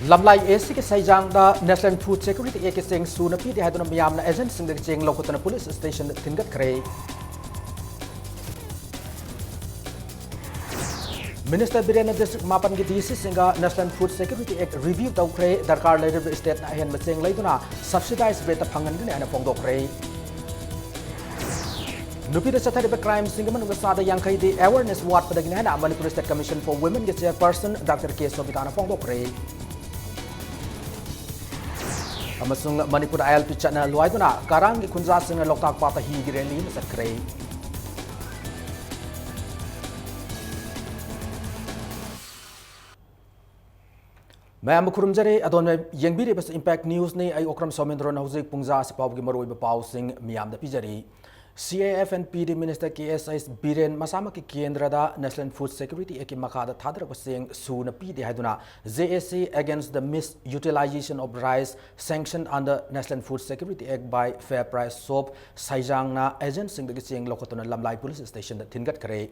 Lamlai AC ke Saijang da National Food Security Act sing su na pi de haduna miyam na agent sing de cheng lokotana police station thingat kare. Minister Birena District Mapan ki DC singa National Food Security Act review tau kare darkar later state na hen macheng laiduna subsidized rate phangan ni ana pongdok kare. Nupi da chathariba crime singa manuga sada yangkai di awareness wat padagina na Manipuri State Commission for Women ke chairperson Dr. K. Sobitana pongdok kare. Amasung Manipur ILP chana luaiduna karang ki khunja singa loktak pata hi gireli masakre. Mayam kurumjare adon yengbiri bas impact news ne ay okram somendro na hujik pungja sipaw gi maroi ba paw sing miyam da pijari. CAF and PD Minister KSIS Biren Masama ki Kendra da National Food Security Act makada thadra pasing su na PD haiduna JSC against the misutilization of rice sanctioned under National Food Security Act by Fair Price Soap Saijang na agent sing the sing lokotuna Lamlai Police Station da thingat kare.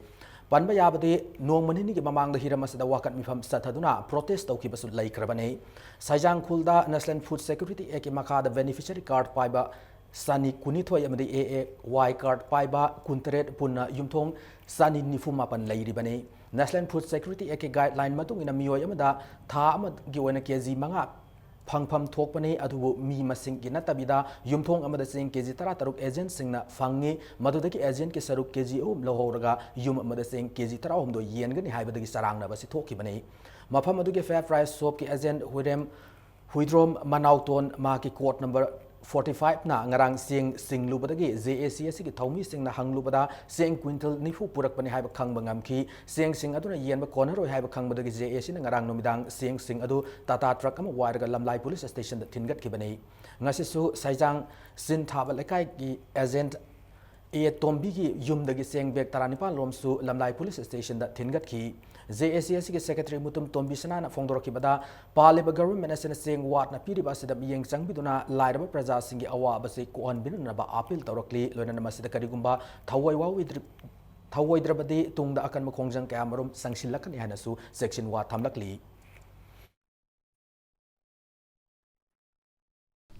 Panba yabadi nong manini ki mamang da hiramas da wakat mifam sathaduna protest tau ki basu lai krabane. Saijang khulda National Food Security Act makada beneficiary card paiba Sani kunithoy amadi AAY card paiba kuntret punna yumthong sani nifumapan lairibane. National Food Security Act guideline matung ina miyoy amada tha amad gi oina kg manga phangpham thokpane adubu mi masing gi natabida yumthong amada sing kg tara taruk agent singna phangi madudagi agent ke saruk kg lohoraga yum amada sing kg tara homdo yengani haibadagi sarangna basi thokibane. Mafam adugi Fair Price Soap ki agent huidrom manauton ma ki court number 45 na ngarang sing lubadagi JAC ki thomi sing na hanglubada sing quintal nifu purakpani haiba khangba ngamki sing aduna yenba konaroi haiba khangbadagi JAC na ngarang nomidang sing adu tata truck ama wairaga Lamlai police station da thingat kibani ngasi su Saijang sin thaba lekai ki agent tombi ki yumdagi sing bek taranipa lomsu Lamlai police station da thingat ki JAC ki secretary mutum tombi sana fongdor ki bada paliba government asena sing wat na piri basida yeng changbiduna lairaba praja singi awa basi ko bin na ba appeal tawrakli loina namasida karigumba thawai drabadi tungda akan makongjang kaya marum sangsilakan ihanasu section wa thamlakli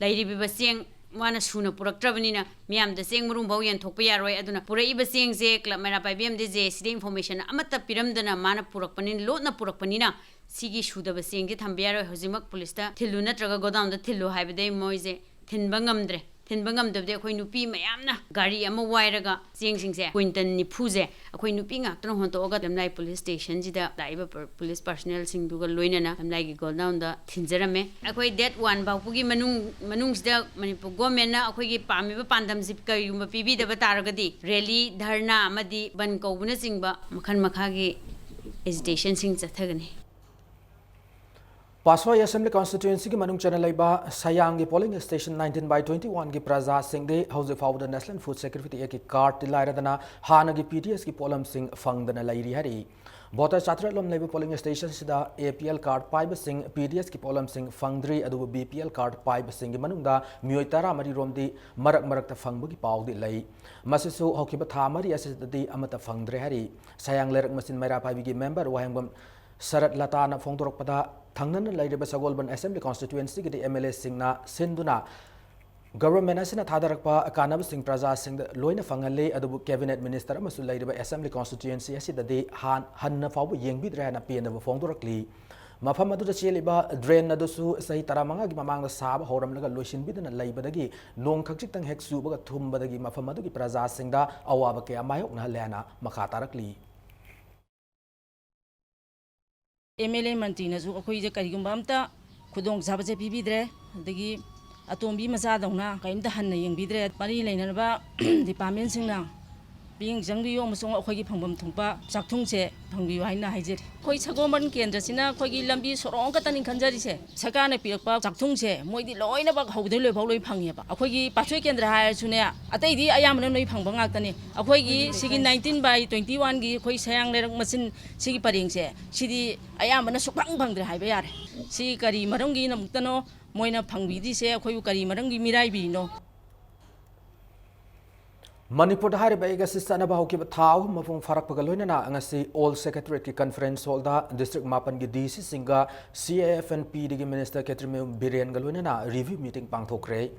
lairi bibasing wana suna puraktrabani miyam da seng murum bau yan thokpa yaroi aduna purai ba seng je club mera pai bm de je side information amata piram dana mana purakpanin lo na purakpani na sigi shuda ba seng je thambya yaroi hojimak police ta thilu natraga godown da thilu haibade moise thinbangam dabde khoi nupi mayamna gari ama wairaga seng se quinton ni phuje khoi nupi nga tron hon to ga Lamlai police station ji da daiba police personnel sing duga loina na Lamlai gi godown da thinjarame khoi that one ba pugi manung sida Manipur government na khoi gi pami ba pandam zip ka yum pibi da ba taragadi rally dharna amadi ban kaubuna singba makhan makha gi agitation sing chathagani Paswa Assembly Constituency ki manung channel laiba Sayang ki polling station 19/21 ki praja sing de house of the National Food Security Act ki card tilaira dana hana ki PTS ki polam sing fangdana lairi hari bota chatra lom laiba polling station sida APL card paiba sing PTS ki polam sing fangdri adu BPL card paiba sing ki manung da mioi tara mari romdi marak ta fangbu ki pawdi lai masisu hokiba tha mari asidi amata fangdre hari Sayang lerak masin maira paibi ki member wahangam Sarat Latana Fongdorok pada Tangnan Lairiba Sagolban Assembly Constituency ki MLA Singna Sinduna Government asina thadarakpa kanab sing praja sing loina fangale adu cabinet minister amasu Lairiba Assembly Constituency asida de hanna fawu yengbidra na pena fongdorakli mafam adu cheliba drain adusu sahi taramanga gi mamang sab horam laga loisin bidana laibadagi nong khakchik tang hek subaga thumbadagi mafam adu ki praja singda awaba ke amayok na lena makatarakli MLA Mantina zu akhoi je karigumba amta khudong zabaje pibidre adagi atombi macha dongna kaimta hanna yengbidre pari leinarba department singna bing jangbi yo masong akhoi gi phangbam thungpa chakthungse phangbi haina haijeri khoi sagoman kendra sina khoi gi lambi sorong ka tanin khanjari se sakana pirakpa chakthungse moidi loina ba haude loi phau loi phangye ba akhoi gi pathoi kendra ha sune atai di ayamna noi phangba ngaktani akhoi gi sigi 19/21 gi khoi sayang lerak masin sigi paringse sidi ayamna sukhang phangdre haiba yare si kari maronggi namuktano moina phangbi di se akhoi kari maronggi mirai bi no Manipur hariba ega sistana ba hoki thau mapung farak pagaloina na ngasi all secretariat ki conference hall da district mapan gi DC singa CAFNP digi minister Ketrim Biren galoina na review meeting pangthokre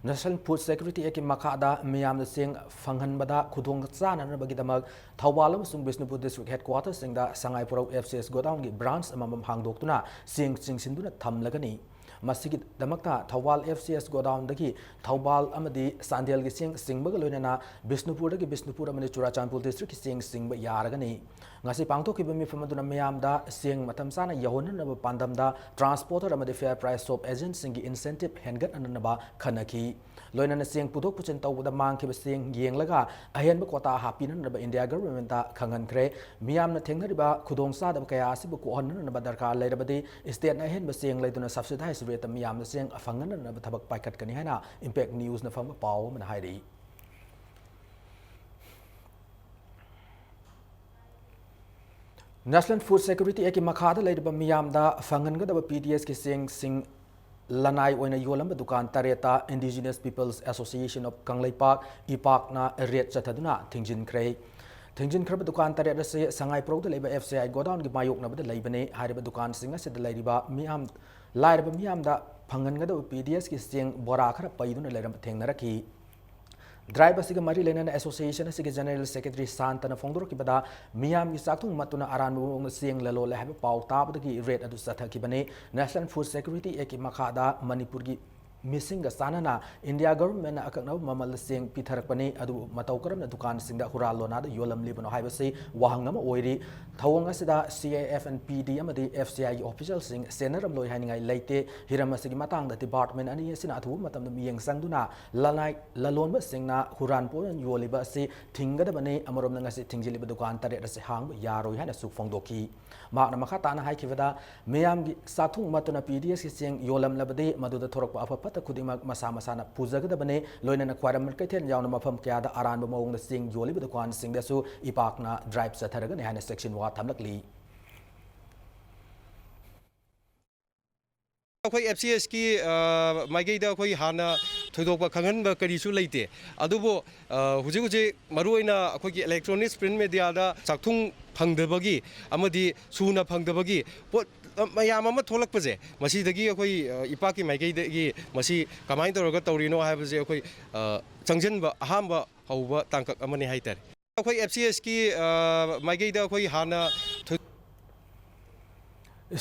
National Food Security eki makha da miyam da sing fanghan bada khudong chana na bagi damag thawal amsung Bisnupur district headquarters singda sangai purau FCS godown gi branch amam hangdok tuna sing sinduna thamlagani Masigi damakta Thawal FCS godown dagi Thawbal amadi Sandel gi singba galoina Bisnupur dagi Bisnupur amani Churachandpur district ki singba yaragani ngasi pangthok ki bami famaduna miyam da sing matam sana yahon na pandam da transporter amadi fair price shop agent singi incentive hengat ananaba khanaki loina na sing puthok puchen tawda mang ki sing yenglaga ahen ba kota hapinan na India government ta khangan kre miyam na thengnariba khudong sa da kaya asibu ko hon na darkar leirabadi state na hen ba sing leiduna subsidize rate miyam na sing afangan na thabak paikat kani haina impact news na fam paw man hairi National Food Security eki makhada leidaba miyam da fangan ga da PDS ki sing Lanai oina yolam dukan tareta Indigenous Peoples Association of Kanglaipak Ipak na rate chataduna thingjin krab dukan tareta se sangai pro de leba FCI godown gi mayok na bada leibane hariba dukan singa se de leiba miyam lairba miyam da phangan ga da PDS ki sing bora khara paiduna leiram thengnaraki Driver siga mari lena association siga general secretary Santana Fongdor ki bada miyam ki sathung matuna aran bu sing lalo le have pau tab ki rate adu satha ki bane National Food Security eki makhada Manipur gi missing ga sanana India government akakna mamal sing pitharakpani adu matau karam dukan singda huralona da yolam libano haibase wahangama oiri thawanga sida CAF and PD amadi FCI official sing senaram loi haningai leite hiramasi gi matang da department ani sina athu matam da miyeng sangduna lalai lalonba singna huran po yoliba se thingga da bane amarom na ngasi thingjiliba dukan tare da se hang yaroi hana suk fongdoki makna makha tana hai kivada miyam gi sathung matuna PDS ki sing yolam labade madu da thorak pa Kudimak masa masana pujaga da bane loina na kwaram kaithen yauna mafam kya da aran ba mawng da sing yoli ba dukan sing da su ipak na drive satharaga ne hana section wa thamlakli अखोई FCS की माइगैदा अखोई हाना थोदोकपा खंगनबा करिसु लेते अदुबो हुजे हुजे मरुइना अखोई electronics print मीडियादा चाकथुंग फंगदबगी अमदी सुना फंगदबगी मयाम अमा थोलकपजे मसीदगी अखोई इपाकी माइगैदगी मसी कमाइन तौरगा तौरिनो हाबजे अखोई चंगजनबा अहामबा हौबा तांकक अमने हाइतर अखोई FCS की माइगैदा अखोई हाना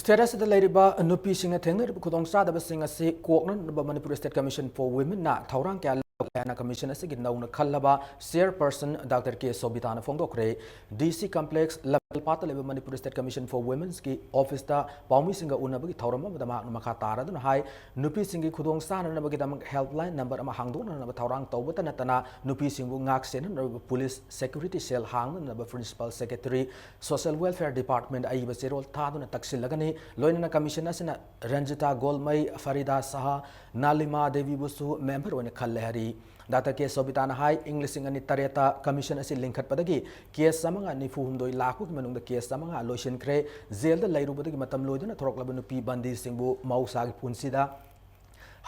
Status da leiriba nupi singa thengna khudong sa da singa se kokna Manipur State Commission for Women na thaurang kya na commission asigi nauna khallaba chairperson Dr. K Sobitana Fongdokre DC complex level pata level Manipur State Commission for Women's ki office ta paumi singa unabagi thaurama dama makha tara dun hai nupi singi khudong sa na bagi dam helpline number ama hangdon na thaurang tawbata na tana nupi singu ngak sen na police security cell hang na principal secretary social welfare department ai ba serol tha dun taksil lagani loina na commission asina Ranjita Golmai Farida Saha Nalima Devi Busu member one khalle hari Dr. K Sobitana hai English ngani tareta commission asi linkhat padagi case samanga ni fuhumdoi lakhu ki manung da case samanga lotion kre jail da lairu badagi matam loiduna thorok labanu pi bandi singbu mausa gi punsida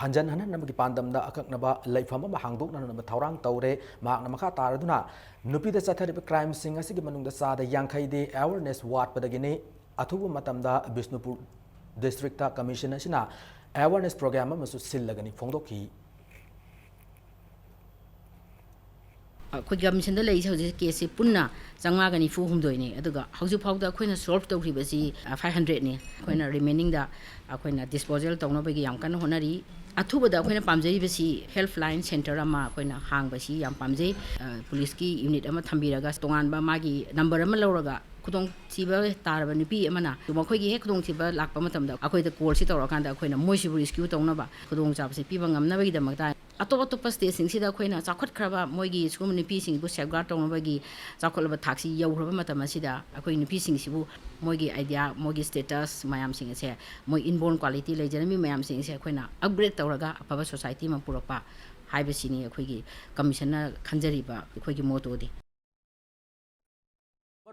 hanjan hanan namagi pandam da akaknaba laifam ma hangdok na na thaurang taure mak na makha taraduna nupi da chathari crime sing asi gi manung da sa da yankhai de awareness wat padagi ne athubu matam da Bisnupur district ta commission asina awareness program ma su sillagani phongdoki ꯑꯩꯈꯣꯏ ꯀꯃꯤꯁꯟꯗ ꯂꯩꯔꯤꯁꯦ ꯍꯧꯖꯤꯛ ꯀꯦꯁꯁꯤ ꯄꯨꯟꯅ 524 ꯑꯗꯨꯒ ꯍꯧꯖꯤꯛ ꯐꯥꯎꯗ ꯑꯩꯈꯣꯏꯅ solve ꯇꯧꯈꯤꯕꯁꯤ 500ꯅꯤ ꯑꯩꯈꯣꯏꯅ ꯔꯤꯃꯦꯅꯤꯡꯗ ꯑꯩꯈꯣꯏꯅ ꯗꯤꯁꯄꯣꯖꯦꯜ ꯇꯧꯅꯕꯒꯤ ꯌꯥꯝ ꯀꯟꯅ ꯍꯣꯠꯅꯔꯤ ꯑꯊꯨꯕꯗ ꯑꯩꯈꯣꯏꯅ ꯄꯥꯝꯖꯔꯤꯕꯁꯤ ꯍꯦꯜꯞ ꯂꯥꯏꯟ ꯁꯦꯟꯇꯔ ꯑꯃ ꯑꯩꯈꯣꯏꯅ ꯍꯥꯡꯕꯁꯤ ꯌꯥꯝ ꯄꯥꯝꯖꯩ ꯄꯨꯂꯤꯁꯀꯤ ꯌꯨꯅꯤꯠ ꯑꯃ ꯊꯝꯕꯤꯔꯒ ꯇꯣꯉꯥꯟꯕ ꯃꯥꯒꯤ ꯅꯝꯕꯔ ꯑꯃ ꯂꯧꯔꯒ ꯈꯨꯗꯣꯡꯊꯤꯕ ꯇꯥꯔꯕ ꯅꯨꯄꯤ ꯑꯃꯅ ꯃꯈꯣꯏꯒꯤ ꯍꯦꯛ ꯈꯨꯗꯣꯡꯊꯤꯕ ꯂꯥꯛꯄ ꯃꯇꯝꯗ ꯑꯩꯈꯣꯏꯗ ꯀꯣꯜꯁꯤ ꯇꯧꯔꯀꯥꯟꯗ ꯑꯩꯈꯣꯏꯅ ꯃꯣꯏꯁꯤꯕꯨ ꯔꯤꯁꯀ꯭ꯌꯨ ꯇꯧꯅꯕ ꯈꯨꯗꯣꯡꯆꯥꯕꯁꯤ ꯄꯤꯕ ꯉꯝꯅꯕꯒꯤꯗꯃꯛꯇ ꯑꯇꯣꯞ ꯑꯇꯣꯞꯄ ꯁ꯭ꯇꯦꯠꯁꯤꯡꯁꯤꯗ ꯑꯩꯈꯣꯏꯅ ꯆꯥꯎꯈꯠꯈ꯭ꯔꯕ ꯃꯣꯏꯒꯤ ꯁꯤꯒꯨꯝꯕ ꯅꯨꯄꯤꯁꯤꯡꯕꯨ ꯁꯦꯐꯒꯥꯔꯗ ꯇꯧꯅꯕꯒꯤ ꯆꯥꯎꯈꯠꯂꯕ ꯊꯥꯛꯁꯤ ꯌꯧꯈ꯭ꯔꯕ ꯃꯇꯝ ꯑꯁꯤꯗ ꯑꯩꯈꯣꯏ ꯅꯨꯄꯤꯁꯤꯡꯁꯤꯕꯨ ꯃꯣꯏꯒꯤ ꯑꯥꯏꯗꯤꯌꯥ ꯃꯣꯏꯒꯤ ꯁ꯭ꯇꯦꯇꯁ ꯃꯌꯥꯝꯁꯤꯡ ꯑꯁꯦ ꯃꯣꯏ ꯏꯟꯕꯣꯔꯟ ꯀ꯭ꯋꯥꯂꯤꯇꯤ ꯂꯩꯖꯔꯝꯃꯤ ꯃꯌꯥꯝꯁꯤꯡ ꯑꯁꯦ ꯑꯩꯈꯣꯏꯅ ꯑꯞꯒ꯭ꯔꯦꯗ ꯇꯧꯔꯒ ꯑꯐꯕ ꯁꯣꯁꯥꯏꯇꯤ ꯑꯃ ꯄꯨꯔꯛꯄ ꯍꯥꯏꯕꯁꯤꯅꯤ ꯑꯩꯈꯣꯏꯒꯤ ꯀꯃꯤꯁꯟꯅ ꯈꯟꯖꯔꯤꯕ ꯑꯩꯈꯣꯏꯒꯤ ꯃꯣꯇꯣꯗꯤ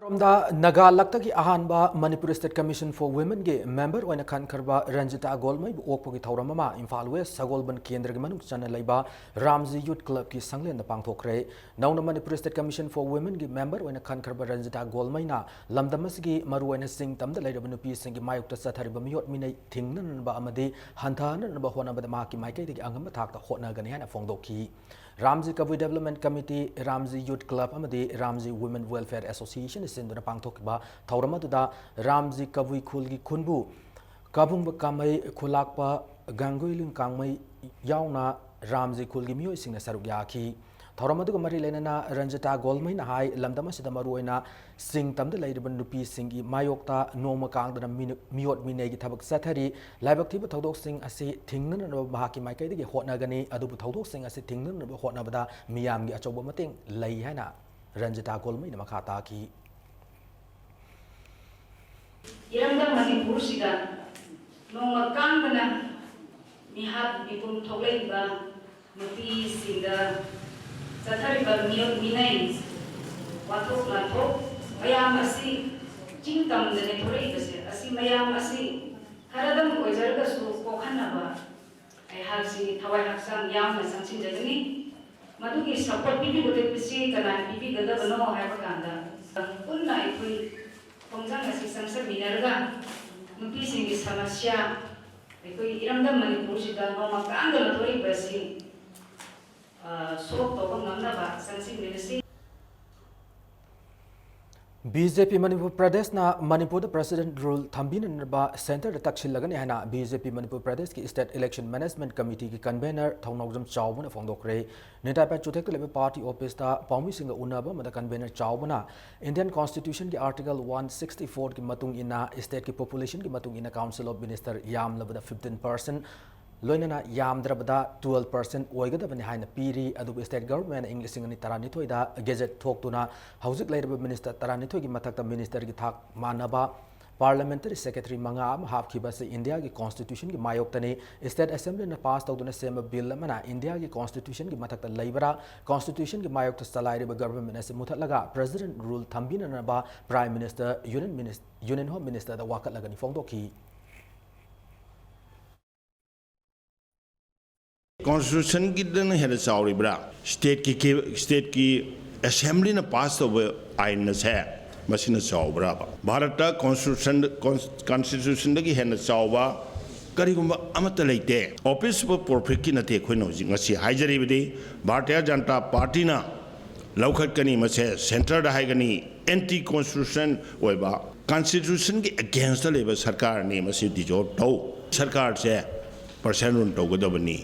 Romda Nagalakta ki ahanba Manipuri State Commission for Women ge member oina khan kharba Ranjita Golmai okpo ki thauramama Imphal West Sagolban Kendra gi manung chana leiba Ramji Youth Club ki sanglen da pangthokre nauna Manipuri State Commission for Women ge member oina khan kharba Ranjita Golmai na lamdamas gi maru oina sing tamda leiraba nupi sing gi mayukta sathariba miyot minai thingnan ba amadi hanthanan ba hona ba ma ki maikai gi angam thakta hotna gani hana fongdokhi Ramji Kavi Development Committee, Ramji Youth Club, Amadi Ramji Women Welfare Association is in the Pangtokba, Tauramaduda, Ramji Kavi Kulgi Kunbu, Kabumba Kamai Kulakpa, Ganguilin Kamai, Yauna, Ramji Kulgi Mu sing the Sarugyaki. Tauramadu Mari Lenana, Ranjita Golmain High, Lamdamasida Maruena, Sing Tam the Lady Nupi Singi, Mayokta, Noma Kang, the Miot Minegi Tabak Satari, Labaktiba Todo Sing as a Tingnan of Bahaki Makai, Hotnagani, Adubu Todo Sing as a Tingnan of Hotnabada, Miami Achobomating, Layana, Ranjita Golmain Makataki. Irangda Manipur sida Noma Kangana, Mihat Bipun Toleba, Nupi Singa. Sathariba miyot minay watok natok mayam asi jingtam dane thore ibase asi mayam asi haradam ojarga su kokhanaba ai halsi thawai haksam yam na sangsin jagani madugi support bibi gote pisi kana bibi gada bano haiba kanda punna ikui pongjang asi sangsar minarga nupi singi samasya ikui iramdam manipur sida no makanga na thore ibase BJP Manipur Pradesh na Manipur the President rule Thambin ba Center the Takshilagani hana BJP Manipur Pradesh ki State Election Management Committee ki convener Thongnawjam Chawbuna Fongdokre Nitapa Chutek Level Party Office ta Paumi Singa Unaba Mada convener Chawbuna Indian Constitution ki Article 164 ki matung ina state ki population ki matung ina Council of Minister yam labada 15% Loinana Yamdrabada 12% Oigadabani Hina Piri, Adu State Government, English in Taranitoida, Gazette talk to na Housing Labor Minister Taranitogi Mataka Minister Gitak Manaba, Parliamentary Secretary Mangam, half Kibasi India Constitution, Mayoktani, State Assembly and passed out on the same bill, Mana, India Constitution, Mataka Labora, Constitution, Mayokta Salari Government as Mutalaga, President rule Thambin and Aba, Prime Minister, Union Home Minister, the Wakalagani Fondoki. Constitution की दन है चावरी बरा state की assembly ने पास तो आइन से machine Chawra Bharat का constitution की है चावबा करीगुम्बा अमत लेते ऑफिस पर परफेक्ट की नते कोई नौजिंग अच्छी हाइजरीबदी भारतीय जनता पार्टी ना लौखटकनी मसे सेंटर दाहाइगनी एंटी कॉन्स्टिट्यूशन ओइबा कॉन्स्टिट्यूशन की अगेंस्ट लेबा सरकार ने मसे डिजॉल्व तो सरकार से परसेंट रुन तो गदबनी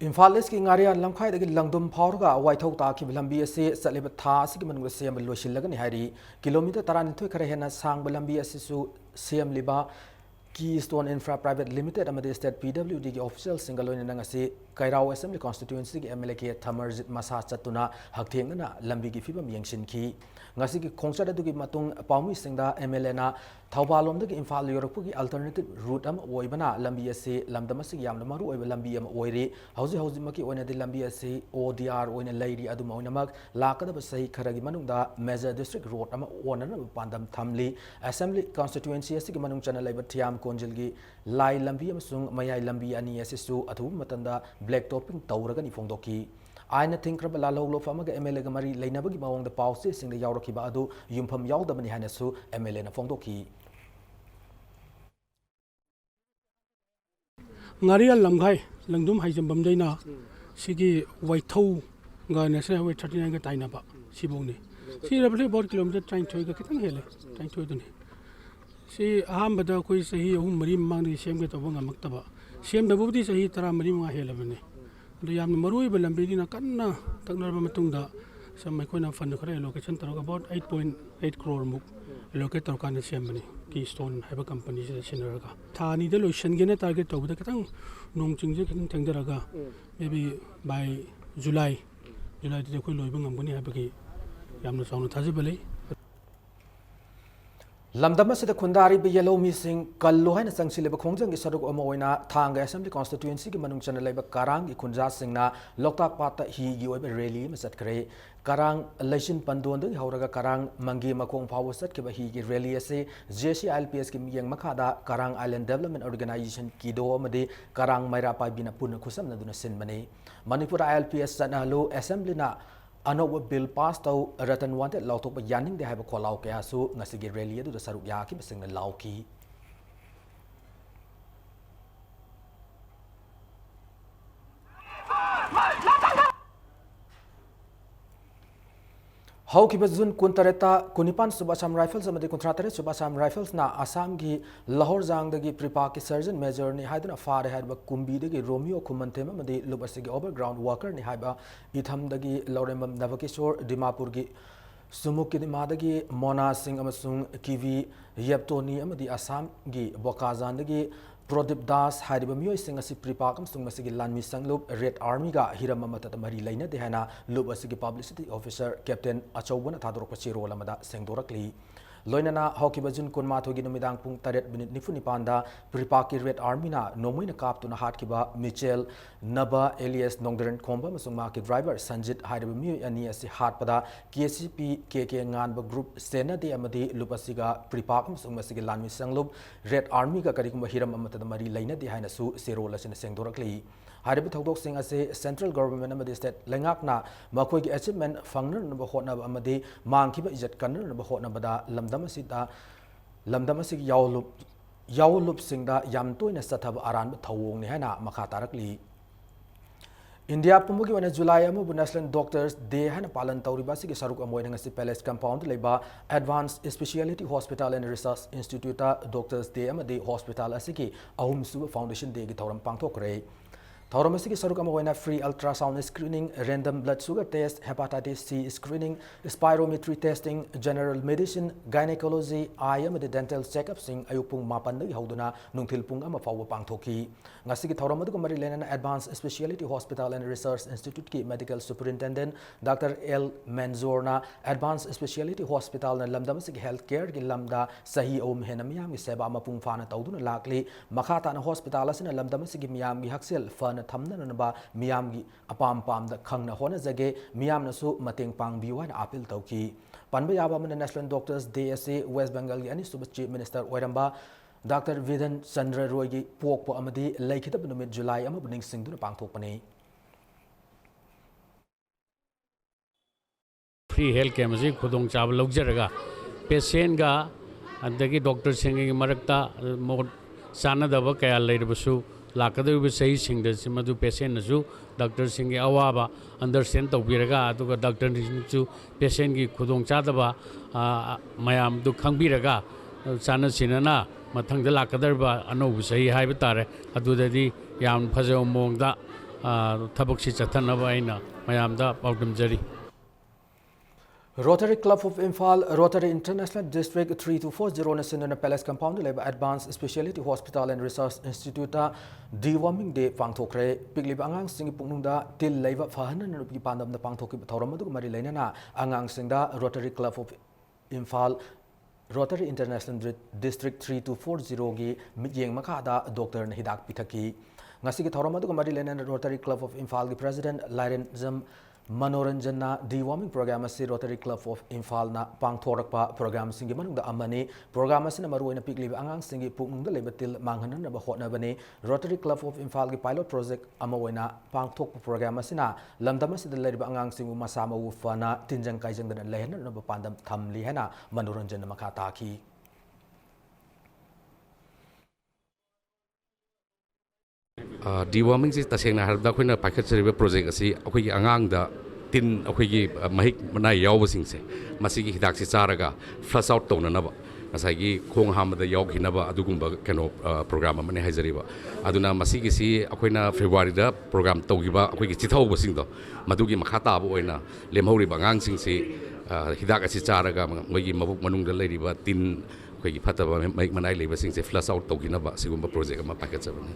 Imphal East ki ngaria lamkhai dagi langdum phawrga waithau ta ki lambi ase saleba tha asigi manung sem losilagani hari kilometer taranithoi khare hena sang lambi ase su sem liba Keystone Infra Private Limited amadi State PWD ki official single loina nangasi Kairao Assembly Constituency ki MLA ki Thamarjit Masa chatuna hakthengna lambi ki fibam yengsin ki ngasi ki khongsa du ki matung paumi singda MLA na Thaubalom da ki Imphal Yorokpu ki alternative route am oibana lambi ase lamdamasi yamna maru oiba lambi am oire hauji maki oina di lambi ase ODR oina leiri aduma oina mak lakada basai kharagi manungda major district road am onana pandam thamli Assembly Constituency ase ki manung chana laiba thiam Konjilgi Lai Lambi Amasung Mayai Lambi Ani Asisu Atu Matanda Black Topping Tauragan Ifondoki. I think Krabala Lolo Famaga MLA Gamari Lainabagi Mawang the Pauses in the Yauraki Badu Yumpam Yaudamani Hanasu MLA Fondoki. Ngaria Lamgai Langdum Haizambam Dana Sigi Waito Garnesa with 39 Tainaba Siboni. See roughly about kilometer trying to get trying to See Ahambada Kui Sahi Mari Mang Shem get over Maktaba. Shem the Budi Sahi Tara Marima Helavene. The Yam Marui Belambina Kana Tagna Matunda. Some Makona Fandakare location about 8.8 crore muk. Locate Torkan Shemani, Keystone, Have a company, Shinaraga. Tani the Shengen target over the Katang, Nung Chingzik and Tangaraga. Maybe by July the Kulu Bungambuni Habaki Yamna Sound Tazibali. Lamdama sida khundari bi yellow missing kallo haina sangsi leba khongjang gi saruk ama oina thanga assembly constituency gi manung chana leba karang gi khunja singna loktak pata hi gi oiba rally ma sat kare karang election pandon de hauraga karang mangi makong phawo sat ke ba hi gi rally ase JCLPS gi miyang makhada karang island development organization ki do amade karang maira pai bina pun khusam na duna sin mani Manipur ILPS sana lo assembly na Anoba bill passed out Ratan wanted Lautok Yanning they have a call out Kasu Nasigi Rally to the Saruyaki sing the Lauki. Hauki Bazun Kuntareta Kunipan Subasam Rifles and the Contratare Subasam Rifles na Assam gi Lahore Zang the Pripaki Surgeon Major ni Haidana Far had Kumbi the Romeo Kumantema the Lubasigi overground worker ni Haiba Itham the Loremam Navakishore Dimapurgi Sumuki the Madagi Mona Singh Amasung Kivi Yeptoni Amadi Assam gi Bokazan the Prodip Das Haiba Mio sing a Pripakam Sumasigi Lan Misang Loop Red Army ga Hiramamata Mari Lena Dehana Lubasigi Publicity Officer Captain Achowana Tadrokachiro Lamada Sengdorakli. Loinana Hockey Bajun Kunmato Ginumidang Pung Taret Minute Nifunipanda Pripaki Red Army na Nomuina Kap to Nahatkiba Michel Naba Elias Nongderen Komba Masung Market Driver Sanjit Haiba Mio Aniasi Hatpada KCP KK Nganba Group Sena de Amadi Lupasiga Pripakam Sumasigi Lan Misang Loop Red Army ga Karikum Hiram Amata Mari Lena de Hainasu Serolas in Sengdorakli. Haribu Togdok Sing as a central government amadi state Langakna Makogi achievement Fangner number Hotna Amadi Mankiba Ijat Kanner number Hotna Bada Lamdamasita Lamdamasik Yaulup Singda Yamto in a Satab Aran Tawong Nihana Makatarakli. India Pumugi when July Amu National Doctors De Hana Palan Tauribasi Saruk Amoying as the Palace Compound Leba Advanced Speciality Hospital and Research Institute Doctors De Amadi Hospital Asiki Ahum Su Foundation De Gitoram Pangtokre. Thauramasi Sarukama free ultrasound screening, random blood sugar test, hepatitis C screening, spirometry testing, general medicine, gynecology, IM the dental checkup sing ayupung mapanda hauduna nungtilpung ama fawa pangthoki. Ngasigi Thauramadu Marilena Advanced Speciality Hospital and Research Institute ki Medical Superintendent Dr. L. Manzorna Advanced Speciality Hospital and Lamdamasig Healthcare ki Lamda Sahi Om Henamiam Seba Mapung Fana Tauduna Lakli, Makata Hospital as in Lamdamasig Miam Haxel Fun Thamna Naba Miamgi Apam Pam the Kangna Hona Zage Miam Nasu Mating Pang Biwan Apil Tauki Panbayaba National Doctors DSA West Bengal and Super Chief Minister Oiramba Dr. Vidhan Chandra Roy Pokpo Amadi Lake Numid July Amabuning Sing to the Pangtopani. Free health care masi khudong chab logjarga patient ga andagi doctor singi marakta mo sana daba kaya leirbasu lakadu bi sahi sing de madu patient nasu doctor singi awaba understand tawbiraga aduga doctor nisu patient gi khudong chadaba mayam du khangbiraga sana sinana mathang de lakadar ano sahi haiba tare adudadi yam phajo mongda thabak si chathanaba aina mayam da pawdam jari. Rotary Club of Imphal, Rotary International District 3240 National Palace Compound Leba Advanced Speciality Hospital and Research Institute Deworming Day Pangthokre Piglib Angang Singi Pungnunda Til Leva Fahanan Rupi Pandam the Pangthoki Thoramadu Marilena Angang Singda Rotary Club of Imphal Rotary International District 3240 gi Midyeng Makada Dr. Hidak Pitaki Ngasigi Thoramadu Marilena Rotary Club of Imphal gi President Laren Zam Manoranjana deworming program si Rotary Club of Imphal na pangthorakpa program singi manungda amani program asina maruina piklib angang singi pungda lebatil manghanan na bahotna bani Rotary Club of Imphal gi pilot project amawaina pangthokpa program asina lamdam asida leriba angang singu masama ufana tinjang kaijang dan lehna na pandam thamli hena Manoranjana makata ki deworming is tasengna harda khoina pakhat seriba project asi akhoi angang da tin akhoi mahik manai yawbasing se masigi hidak si charaga flush out tona naba asagi khong hamada yawkhinaba adugumba keno program amane haijariba aduna masigi si akhoina February da program tawgiba akhoi chithawbasing do madugi makhata bu oina lemhoriba angang sing si hidak asi charaga mogi mabuk manung da leiriba tin akhoi phataba mahik manai lebasing se flush out tawginaba sigumba project ama pakhat sabane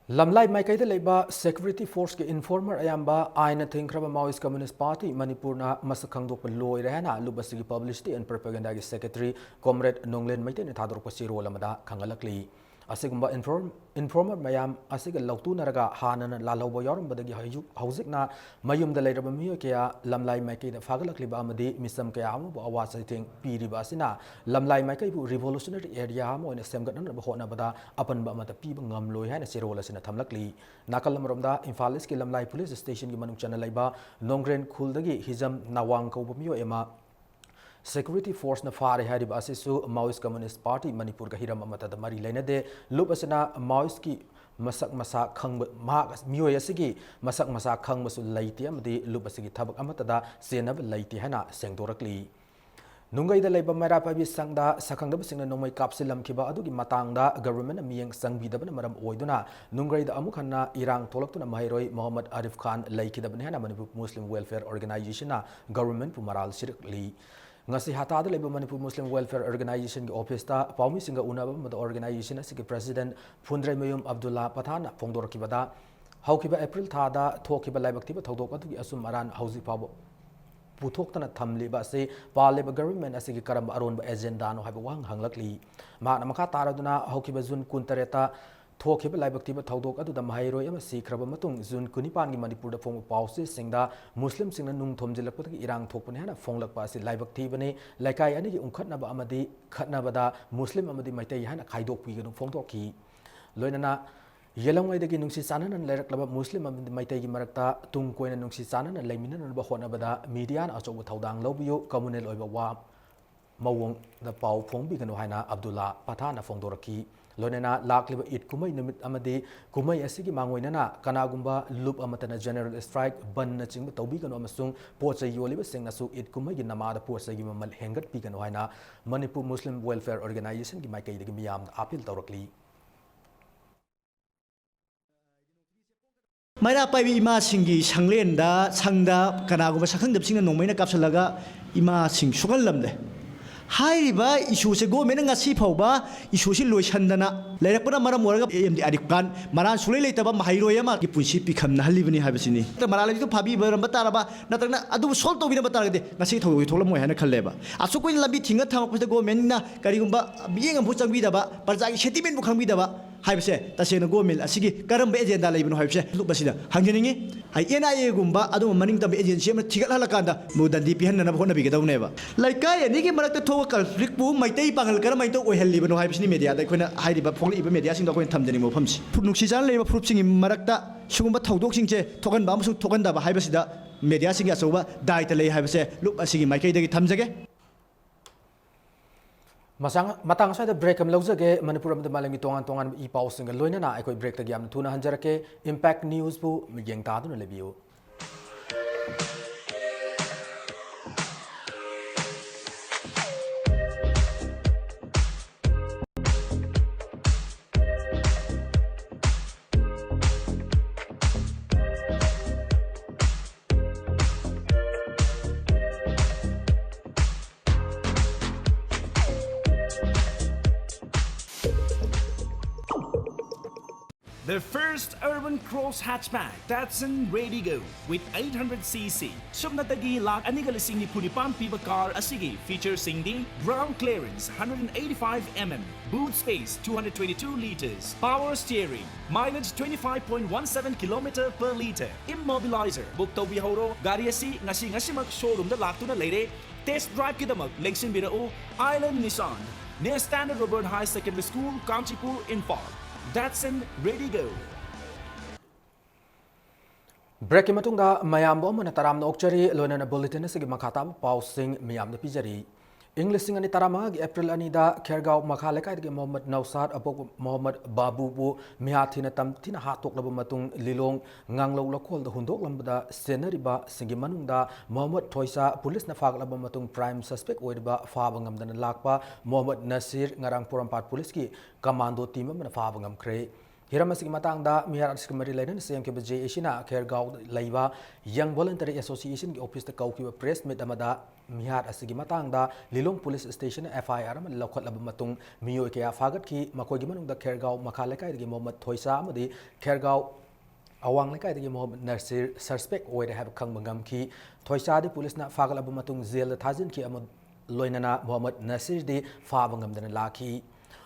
Lamlai Maikaida Leba Security Force ke informer ayamba aina thinkraba Maoist Communist Party Manipur na masakangdok loy rehana lubasigi publicity and propaganda ki secretary Comrade Nonglen Maite ne thador ko siro lamada khangalakli asigumba informer mayam asiga lautu naraga hanan lalaubo yorum badagi haujik na mayum da leiraba miyo kya Lamlai Maikaida fagalakli ba amadi misam kya amu bo awasa ting piri ba sina Lamlai Maikai bu revolutionary area mo ne semgat na bahona bada apan ba mata pi ngam loy hana siro la sina thamlakli nakal lamromda Imphal ki Lamlai police station ki manung chana laiba Nongren khuldagi hizam nawang ko miyo ema Security Force na fare hari ba asisu Maoist Communist Party Manipur ka hiram amata da mari laina de lup asana Maoist ki masak masa khang ma miyo yasigi masak masa khang masu laiti amadi lup asigi thabak amata da senab laiti hana sengdorakli Nungai da laiba mera pa bi sangda sakangda singna nomai kapsilam kiba adugi matangda government miyeng sangbi da maram oiduna nungai da amukhanna irang tolaktuna mahairoi Muhammad Arif Khan laikidabne hana Manipur Muslim Welfare Organization na government pumaral sirikli ngasi hatada leba Manipur Muslim Welfare Organization ki office ta paumi singa unaba mada organization asigi president Phundrai Mayum Abdullah Pathan phongdor kibada haukiba April thada thokiba laibaktiba thodok adugi asum aran hausi pabo puthokna thamliba se paleba government asigi karam aron ba agenda no haiba wang hanglakli ma namakha taraduna haukiba jun kuntareta thokiba laibaktiba thodok adu da mahairoi ama sikraba matung jun kunipan gi Manipur da phong pause singda muslim singna nung thomjilakpa gi irang thokpane hana phonglakpa asi laibakti bane laikai ani gi ungkhatna ba amadi khatna bada muslim amadi maitai hana khaidok pi gi phongdokki loinana Yelangai dagi nungsi sana nan leraklaba Muslim maitai gi marakta tung koina nungsi sana nan laimina nan ba hona bada media na achobu thaudang lobiyo communal oiba wa mawong da pau phongbi gano haina Abdullah Pathan na phongdoraki lonena lakliba it kumai namit amadi kumai asigi mangoina na kanagumba loop amatana general strike ban na chingba tawbi gano amasung pochai yoliba singna su it kumai gi namada pochai gi mamal hengat pi gano haina Manipur Muslim Welfare Organization gi maikai dagi miyam appeal tawrakli Maira paibi ima singi sanglenda sangda kanaguba sakhangdapsingna nongmaina kapsalaga ima sing sugallamde hairiba isuse go mena ngasi phauba isuse loisandana leirakpana maram moraga emdi adikkan maran sulai leitaba mahairoyama ki punsi pikhamna halibani habasini ta marala tu phabi baramba taraba natagna adu sol to bina batarade ngasi thogi tholamoi hana khalleba asukoi labi thinga thamapusda go menna karigumba biyeng ambu changbidaba parjagi settlement bu khangbidaba haibse tasena gomel asigi karamba agenda laibno haibse lubasida hangjeningi hai NIA gumba adu maning tam agency ma thigal halakanda mudandi pihanna na bhona bigadawuneba laikai ani gi marakta thowa conflict bu maitai pangal karamai to oihallibano haibsini media da khoina hairiba phongli iba media sing da khoin thamjani mo phamsi nuksi jan leiba proof sing marakta sugumba thaudok singche thogan ba amsu thogan da ba haibasida media sing asoba daita lei haibse lub asigi maikai dagi thamjage matang sa break am laujage Manipur am malangi tongan I pau singa loina na aikoi break tagi am thuna hanjarake impact news bu miyeng ta dun lebiu The first urban cross hatchback, Datsun Ready Go with 800cc. Sumnatagi lak anigal singi punipan piba car asigi feature singdi ground clearance 185 mm, boot space 222 liters, power steering, mileage 25.17 km per liter, immobilizer. Bukto bihoro gari asi ngasi mak showroom da laktuna leire test drive kidamak lengsin birao Island Nissan near Standard Robert High Secondary School, Kanchipur, Imphal. Datsun Ready Go. Break matungda mayam bo mana taram na okchari lona na bulletin asigi makhata pau sing miyam na pijari English sing ani tarama gi April ani da Khergaon makhale kai gi Muhammad Nausad apok Muhammad Babu bu mihathina tam thina hatok laba matung lilong nganglo lokol da hundok lambada scenery ba singi manungda Muhammad Thoisa police na fag laba matung prime suspect oiba fabangam dan lakpa Muhammad Nasir ngarang Purampat police ki commando team na fabangam kre Hiram असि मतंगदा मियार असि मरि लेन same के बजे एशिना खेरगांव लैबा young voluntary association की office कौकी press meet अमदा मियार असि मतंगदा Lilong police station FIR अम लौखटलब मतुंग मियोय कया फागत की मकोगी मनुंग दा खेरगांव मखा लेकाई मोहम्मद थोइसा अमदी खेरगांव अवांग लेकाई मोहम्मद नरसिर सस्पेक्ट ओइरे हैब खंगबंगम की थोइसादी पुलिसना फागलब मतुंग जेल थाजिन की अम लोइनना मोहम्मद नसीर दी फाबंगमदन lucky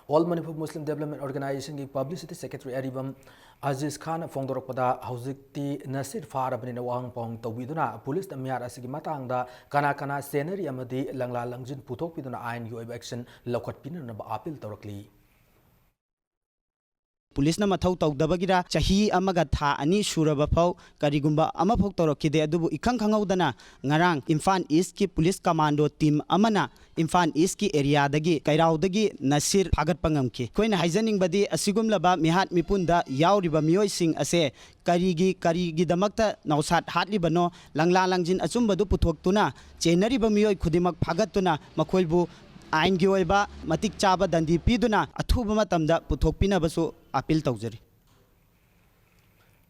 All Manipur Muslim Development Organization की Publicity Secretary Aribam Aziz Khan फोंदोरपदा हौजिकती नसीर फारबनिना वांग पोंग तौबिदुना पुलिस मियार असि मतंगदा कना कना सेनरी अमदी लंगला लंजिन पुथोकपिदुना आइन की ओइब एक्शन लौखटपिननबा अपील तौरकली पुलिस मथौ तौदबगिरा चाही अमगा था अनि सुरब फौ करिगुंबा अमा फौ तौरकिदे अदुबु इखंग खंगौदना ngarang इम्फाल ईस्ट की पुलिस कमांडो टीम अमना इम्फाल ईस्ट की एरिया दगी कैराउदगी नसीर फागत पंगमकी कोइना हाइजनिंगबदी असिगुमलबा मिहात मिपुंदा यावरिबा मियोइसिंग असे करिगी दमकता नौसात हातलिबनो लंगला लंजिन अचुंबदु पुथोक्तुना चेनरिबा मियोइ खुदिमक फागतुना मखोइबु आइन की ओइबा मतिक चाबा दंडी पीदुना अथुबा मतमदा पुथोकपिनबसु अपील तौजरी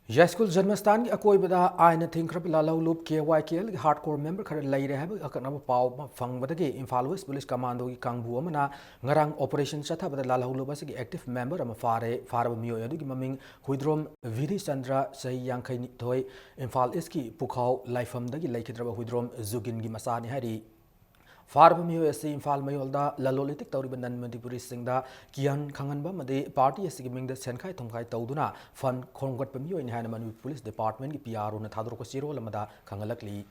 Yaskul Janmastan की अकोइबदा आइन थिंखरब लालौलुब KYKL की हार्डकोर मेंबर खर लैरे हैब अकनब पाव फंगबदगी इम्फाल वेस्ट पुलिस कमांडो की कांगबु अमना ngarang ऑपरेशन चथाबदा लालौलुब असगी एक्टिव मेंबर अम फारब मियो अदुगी ममिंग हुइद्रोम विधि चंद्र सही यांखै थोय इम्फाल ईस्ट की पुखाव लाइफमदगी लैखिद्रब हुइद्रोम जुगिन की मसानी हरी फारब मियो असी इम्फाल मयोलदा ललोलितिक तौरिब नन मणिपुरी सिंगदा कियान खंगनबा मदे पार्टी असगी मिंगदा सेनखाई थोंखाई तौदुना फन खोंगट मियो इन हाना मणिपुर पुलिस डिपार्टमेंट की पीआरओ न थादरको सिरोल अमदा खंगलकली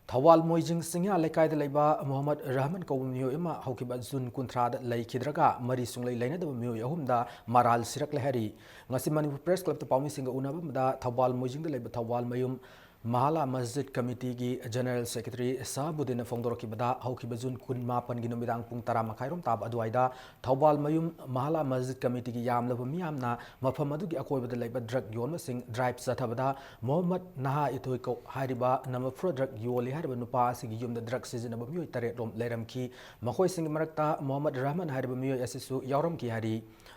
थवाल मोइजिंग सिंगा लेकायद लेबा मोहम्मद रहमान कौम मियो इमा हौकिबा जुन कुंथ्राद लैखिद्रगा मरी सुंगलै लैनदब मियो अहुमदा माराल सिरक लहरी ngasi मणिपुर प्रेस क्लब त पाउमी सिंगा उनाबा मदा थवाल मोइजिंग लेबा थवाल मयुम Mahala Masjid Committee की General Secretary Sabuddin फोंदोरकी बदा हौकी बजुन कुन मापन की नुमिदांग पुंग तरा मखाइरोम ताब अदुवाइदा थौबाल मयुम Mahala Masjid Committee की यामलब मियामना मफम अदुगी अकोइबदा लेबा ड्रग योनबसिंग ड्राइव चथबदा मोहम्मद नहा इथोय को हारिबा नमफ्रो ड्रग योली हारिबा नुपा सिगी युमदा ड्रग सिजनब मियोय तरे रोम लेरमकी मखोय सिंग मरकता मोहम्मद रहमान हारिबा मियोय असिसु यावरम की हारी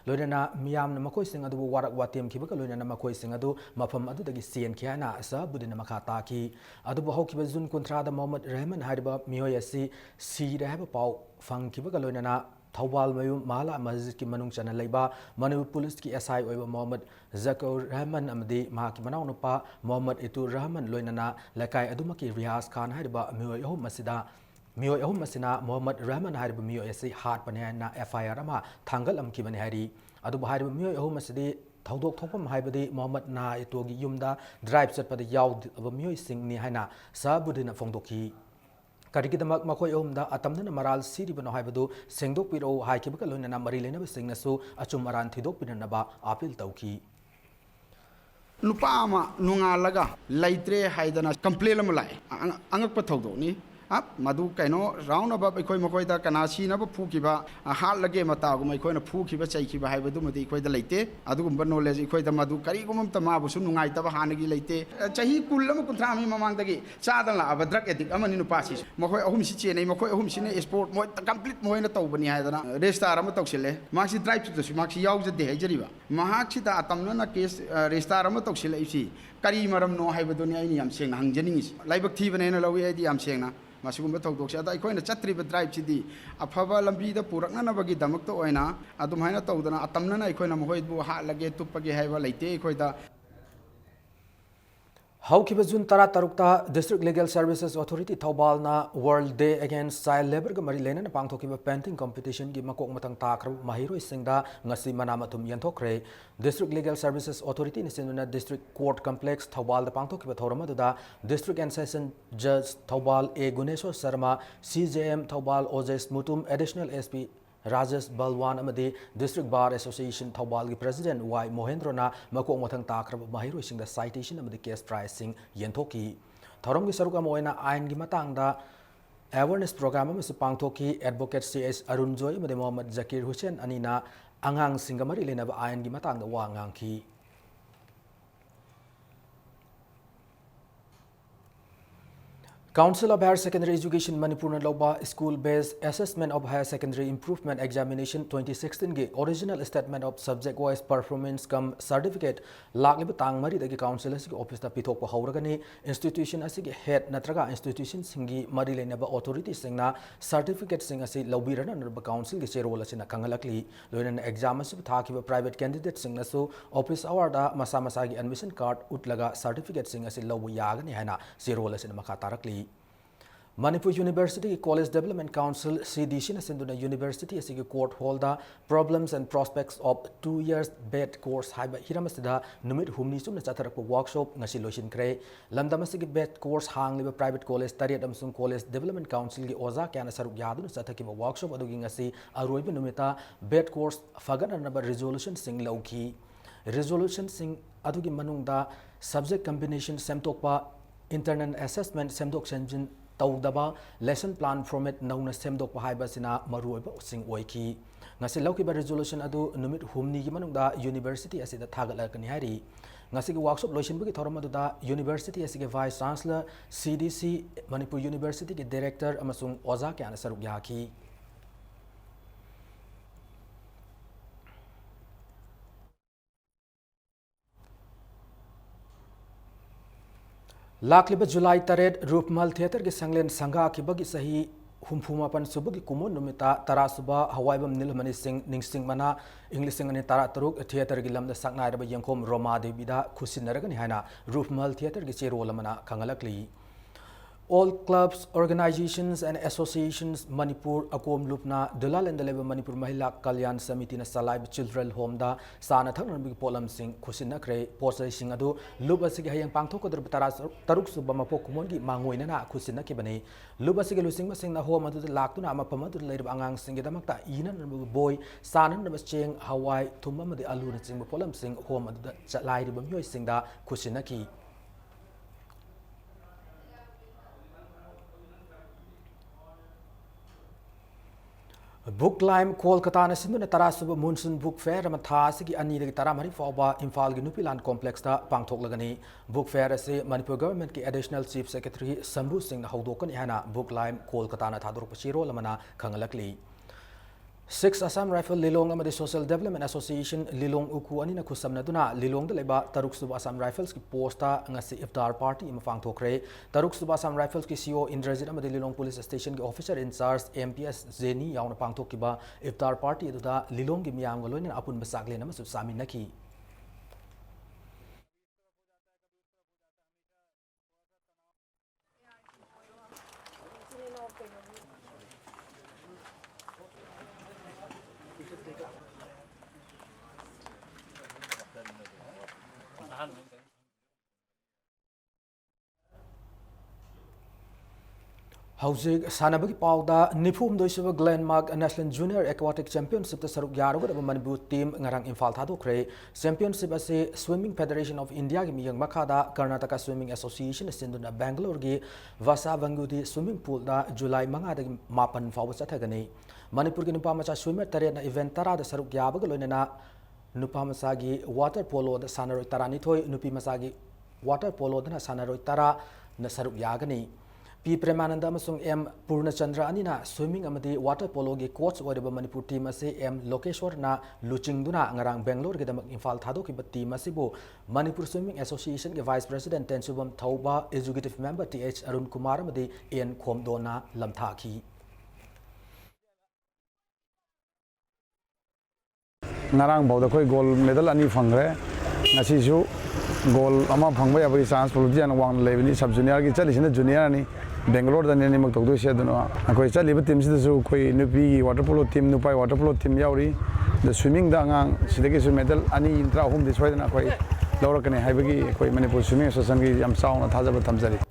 लोइना मियामना मखोय सिंग अदु वारक वातेम खिबका लोइना मखोय सिंग अदु मफम अदुदगी सेन खियाना Sabuddin मखा ताकी अदुबु हौकिबा जुन कुंथ्रादा मोहम्मद रहमान हारिबा मियोय असि सीरे हैबा पाव फंगखिबगा लोइना थौबाल मयुम माला मस्जिद की मनुंग चना लेबा मणिपुर पुलिस की एसआई ओइबा मोहम्मद जकौर रहमान अमदी माकी मनाव नुपा मोहम्मद इतुर रहमान लोइना लकाय अदुमकी रियाज खान हारिबा मियोय अहुम मसिदा मियोय अहुम मसिना मोहम्मद रहमान हारिबा मियोय असि हाट पनेना एफआईआर अमा थांगल अमकिबने हारि अदुबु हारिबा मियोय अहुम मसिदि थौदोक थोपम हाइबदि मोहम्मद ना इतोगी युमदा ड्राइव चटपद याव मियोय सिंगनी हाइना साबुदिना फोंदोकी करिगिदमक मखोय अहुमदा अतमदना मराल सिरिबनो हाइबदु सेंगदोकपिरो हाइकिबका लोइना मरि लेनब सिंगनसु अचुम अरान थिदोकपिननबा अपील तौकी नुपा अमा नुंगालगा लैत्रे हाइदना कंप्लेन अमा लाए अंगक थौदोनी मधु कनो राउंड अब अखोई मखोइदा कनासीनब फूखिबा हाल लगे मतागुम अखोइना फूखिबा चैखिबा हाइबदुमदि अखोइदा लैते अदुगुम नॉलेज अखोइदा मधु करिगुम तमाबुसु नुंगाइतबा हानगी लैते चाही कुल्लम कुंथ्रामी ममांगदगी चादन लाब ड्रग एडिक अमनि नुपासी मखोइ अहुम सि चेनै मखोइ अहुम सिने स्पोर्ट मोय कंप्लीट मोयना तौबनी हाइदना रेस्टार अमा तौसिले माक्सी ड्राइव तुसु माक्सी यावजदे हाइजरिबा महाक्सिदा अतमना केस रेस्टार अमा तौसिले इसी करी मरम नो हाइबदुनि आइनि याम सेंना हंजनिंगिस लाइबक थीबनेना लवी आइदि याम सेंना मासिगुम्बा थौदोकसे अदा अखोइना चत्रिबा ड्राइव सिदी अफबा लंबीदा पुरकननबगी दमकतो ओइना अदुमाइना तौदना अतमनना अखोइना महोइबु हालगे तुप्पगे हाइबा लैते अखोइदा हौकिबा जुन तरा तरुकता डिस्ट्रिक्ट लीगल सर्विसेज अथॉरिटी थौबालना world day against child labour का मरी लेना पांगथोकिबा पेंटिंग कंपटीशन की मकोक मतंग ताखरब महिरोइ सिंगदा ngasi manamathum yanthokre district legal services authority निसिनुना डिस्ट्रिक्ट कोर्ट कॉम्प्लेक्स थौबाल दा पांगथोकिबा थौरमदुदा डिस्ट्रिक्ट एंड सेशन जज Thoubal A Guneshwar Sharma CJM Thoubal Ojes Mutum additional SP Rajesh Balwan अमदी डिस्ट्रिक्ट बार एसोसिएशन थौबाल की प्रेसिडेंट वाई मोहेंद्रना मकोक मथंग ताखरब महिरोइसिंग दा साइटेशन अमदी केस प्राइसिंग यंथोकी थौरम की सरुक अम ओइना आइन की मतंगदा अवेयरनेस प्रोग्राम अमसे पांगथोकी एडवोकेट CS अरुण जोय अमदी मोहम्मद जकीर हुसैन अनीना अंगांग सिंग मरी लेनब आइन की मतंगदा वा nganki Council of Higher Secondary Education Manipur Loba School-Based Assessment of Higher Secondary Improvement Examination 2016 के Original Statement of Subject-Wise Performance Cum Certificate लाखलिब तांग मरी दगी Council असिगी ऑफिस ता पिथोक हौरगनी Institution असिगी Head नत्रगा Institution सिंगी मरी लेनबा Authority सिंगना Certificate सिंग असि लौबीरन नरबा Council के चेरोल असिना खंगलकली लोइनन एग्जाम असिब थाकिबा Private Candidate सिंगनसु Office Hour दा मसा मसागी Admission Card उतलगा Certificate सिंग असि लौबु यागनी हैना चेरोल असिना मखा तारकली Manipur University College Development Council CDC na sinduna University asigi court hall da problems and prospects of 2 years bed course haiba hiramasida numit humni sumna chatharakpa workshop ngasi loisin kre lamdam asigi bed course hangliba private college tariat amsung college development council gi oza kyana saruk yaduna chathakiba workshop adugi ngasi aroiba numita bed course fagananaba resolution sing lauki resolution sing adugi manungda subject combination semtokpa internal assessment semdok senjin तौदबा lesson plan format नौना सेमदोक हाइबसिना मरुओइबा उसिंग ओइकी ngasi laukiba resolution adu numit humni gi manungda university asida thagalakani hari ngasi gi workshop loisinbugi thoram adu da university asige vice chancellor CDC Manipur University gi director amasung oza kyana saruk yaki लाखलिब जुलाई 3 रूपमल theatre के संगलेन संघा की बगी सही हुमफुमापन सुबगी कुमोन नुमिता तरासुबा हवाईबम नीलमणि सिंह निंगसिंग मना English Singh ने तारा तरुक theatre की lambda सकनायरब यंकोम Roma देवीदा खुसिनरगनि हाना रूपमल theatre की चेरोल मना खंगलकली All clubs, organizations and associations Manipur akom lupna Dulal and Leba Manipur Mahila Kalyan Samiti na Salai Children Home da sana thang big polam sing khusina kre posai sing adu luba sige hayang pangthok ko tara taruk suba mapo kumon gi mangoina na khusina ki bane luba sige lusing masing na home adu laktu na mapam adu leib angang sing da makta ina na boy sana na cheng hawai thumma madi alu na ching polam sing home adu chalai ri bam yoi sing da khusina ki Book Lime Kolkata na sinduna tarasuba monsoon book fair ama tha asigi ani dagi taramari fawba Imphal gi Nupilan complex ta pangthok lagani book fair ase Manipur government ki additional chief secretary Sambhu Singh na hawdokani hana Book Lime Kolkata na thador pachiro lamana khangalakli 6 Assam Rifle Lilong amadi Social Development Association Lilong uku ani na khusamna duna Lilong da leba Taruk Suba Assam Rifles ki posta ngasi iftar party ima pangthokre Taruk Suba Assam Rifles ki CEO Indrajit amadi Lilong Police Station ki officer in charge MPS Zeni yauna pangthokiba iftar party aduda Lilong gi miyam ga loina apun basagle na masu saminaki Hauzik sanabagi pauda nifum doisuba Glenmark National Junior Aquatic Championship ta saruk yaroga da Manipur team ngarang Imphal thadokre championship ase Swimming Federation of India gi miyang makhada Karnataka Swimming Association sinduna Bangalore gi Vasa Vangudi swimming pool da July 5 da mapan fawa chathagani Manipur gi nupa macha swimmer tare na event tara da saruk yabaga loinana nupa macha gi water polo da sanaroi tarani thoi nupi macha gi water polo da sanaroi tara na saruk yagani P. Premananda amasung M. Purnachandra anina swimming amadi water polo gi coach oidaba Manipur team ase M. Lokeshwar na luchingduna ngarang Bangalore gidamak Imphal thadokkiba team asibu Manipur Swimming Association gi Vice President Tensubam Thauba Executive Member TH Arun Kumar amadi N. Khomdona lamthaki ngarang bawda khoi gold medal ani phangre ngasi ju goal ama phangba ya bari chance puldi an wang lebini sub junior gi chali sina junior ani Bangalore da ne mak tokdo se duna akoi chali ba team si su khoi nupi water polo team nupai water polo team yauri the swimming da ngang sidagi su medal ani intra home this way na khoi lawra kane haibagi khoi Manipur Swimming Association gi am sauna thajaba thamjari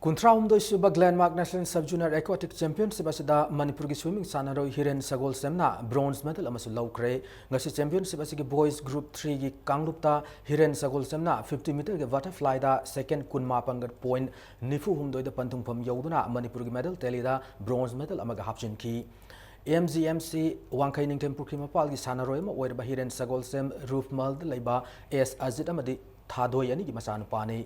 Kuntraum doisuba Glenmark National Sub Junior Aquatic Championship asida Manipur gi swimming sanaroi Hiren Sagol semna bronze medal amasu lawkre ngasi championship asigi boys group 3 gi kanglupta Hiren Sagol semna 50 meter gi butterfly da second kunma pangat point nifu humdoi da pantungpham yauduna Manipur gi medal teli da bronze medal amaga hapchin ki MGMC Wangkai Ningtem Pukrimapal gi sanaroi ma oirba Hiren Sagol sem Roof Mal da leiba S Ajit amadi thadoi ani gi masanupani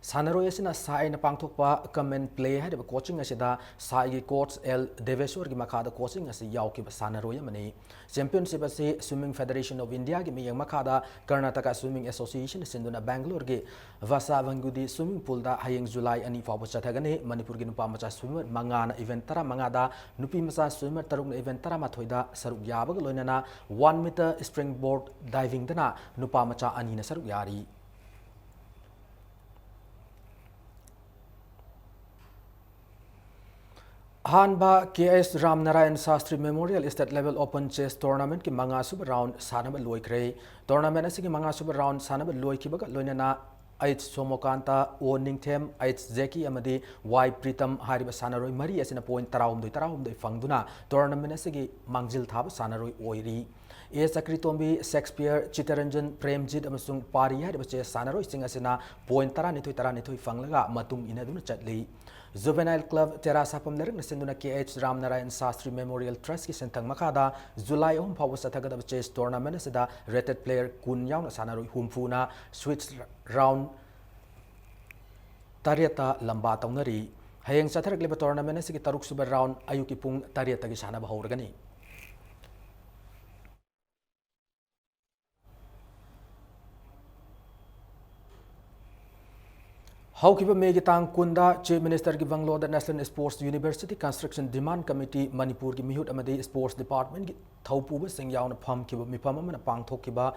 Sanaroi asina sai na pangthokpa common play hai ba coaching asida sai gi coach L Deveshwar gi makhada coaching asi yauki ba sanaroi amani championship asi Swimming Federation of India gi miyang makhada Karnataka Swimming Association sinduna Bangalore gi Vasa Vangudi swimming pool da hayeng July ani fawba chathagani Manipur gi nupa macha swimmer mangana event tara mangada nupi macha swimmer taruk na event tara mathoida saruk yaba ga loinana 1 meter springboard diving dana nupa macha ani na saruk yari Hanba KS Ramnarayan Sastri Memorial State Level Open Chess Tournament ki manga super round sanaba loikre tournament asigi manga super round sanaba loikibaga loinana H Somokanta O Ningthem H Zeki amadi Y Pritam hariba sanaroi mari asina point tarawum fangduna tournament asigi mangjil thaba sanaroi oiri A Sakritombi Shakespeare Chitaranjan Premjit amasung pari hariba che sanaroi sing asina point taranithoi fanglaga matung inaduna chatli Juvenile Club Terasapam Lerek Nasinduna KH Ramnarayan Sastri Memorial Trust ki sentang makada July 4 phaw sathagadab chess tournament asida rated player kun yauna sanaroi humfuna switch round tariata lamba taunari hayeng satharakliba tournament asigi taruk suba round ayuki pung tariata gi sanaba hawragani Haukiba Megi Tang Kunda, Chief Minister ki Bangalore National Sports University Construction Demand Committee Manipur ki Mihut Amadi Sports Department ki Thaupuba Sing Yauna Pam Kiba Mipam Amana Pangthok Kiba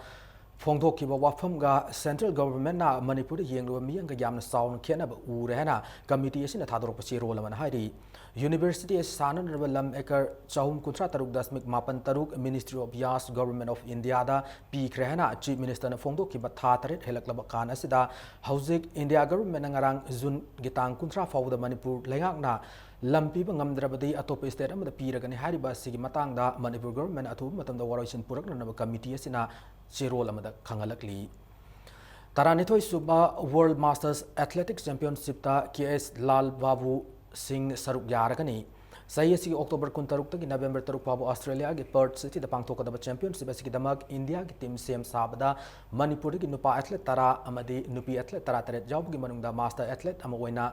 Phongthok Kiba Wafam ga Central Government na Manipur Yenglo Miyang ga Yamna Sound Kena ba Urehana Committee Asina Thadrok Pasi Role Man Hairi University is Sanan Lam Ekar Chahum Kuntra Taruk Dasmik Mapan Taruk Ministry of Yas Government of India da P Krehana Chief Minister na Phongthok Kiba Thatarit Helaklaba Khan Asida Hauzik India Government ngarang Zun Gitang Kuntra Fawda Manipur Lengak na Lampi Bangamdrabadi Atop State Amada Piragani Hariba Sigi Matang da Manipur Government Atu Matam da Waroisin Purak na Committee Asina Chirol Amada Kangalakli Taranithoi Suba World Masters Athletics Championship ta KS Lal Babu Singh Saruk Yaragani Sahi asigi October 13 tagi November 3 pabo Australia gi Perth City da pangthokadaba championship asigi damak India gi team sem sabada Manipur gi nupa athlete tara amadi nupi athlete tara taret jawb gi manungda master athlete ama oina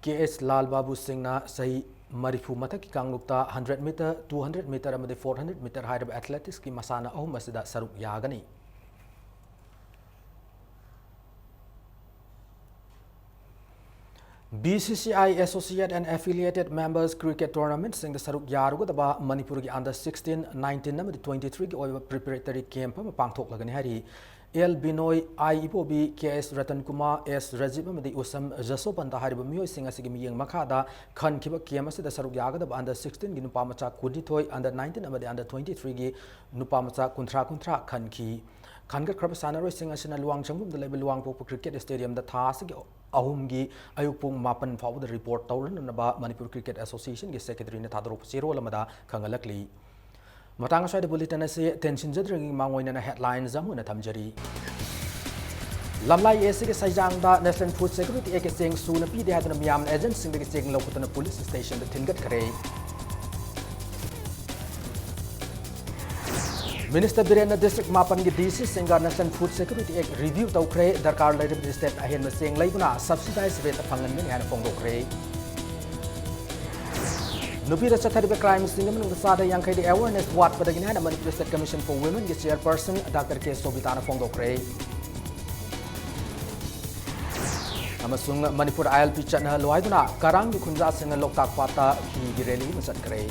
KS Lal Babu Singh na sahi marifu mathaki kanglukta 100 meter 200 meter amadi 400 meter hairab athletics ki masana ahum asida saruk yagani BCCI Associate and Affiliated Members Cricket Tournament sing the Saruk Yarugaba Manipur under 16, 19 number 23 preparatory camp pangthok lagani hari El Binoy I Ipobi KS Ratan Kumar S Rajib Madi Usam Jasopanta Hariba Mio sing as Yang Makada Khan Kiba Kiamasi the Saruk Yagada under 16 Nupamacha Kuditoy under 19 number under 23 gi Nupamacha Kuntra Khanki Khangat Krabasana Racing as in a Luang Changum the level Luang Popo Cricket Stadium the task Ahumgi Ayupung Mapan Faw the report Tauran and about Manipur Cricket Association is Secretary Natadrop Zero Lamada Kangalakli. Matanga the bulletin as tension judging Mangoin and a headline Zamuna Tamjari. Lamlai Esig Sajanga National Food Security Ekasing soon appeared at the Miam agents in the Sing local police station the Tingat Kray. Minister Birena District Mapan ki DC Singa National Food Security Act review tau kre darkar lai rib state ahen masing laibuna subsidized rate phangan min han phong kre Nupi ra chathariba crime singam nu sada yang khai awareness wat padagin han Manipur State Commission for Women ki chairperson Dr. K Sobitana phong kre amasung Manipur ILP chatna loiduna karang ki khunja singa loktak pata ki rally masat kre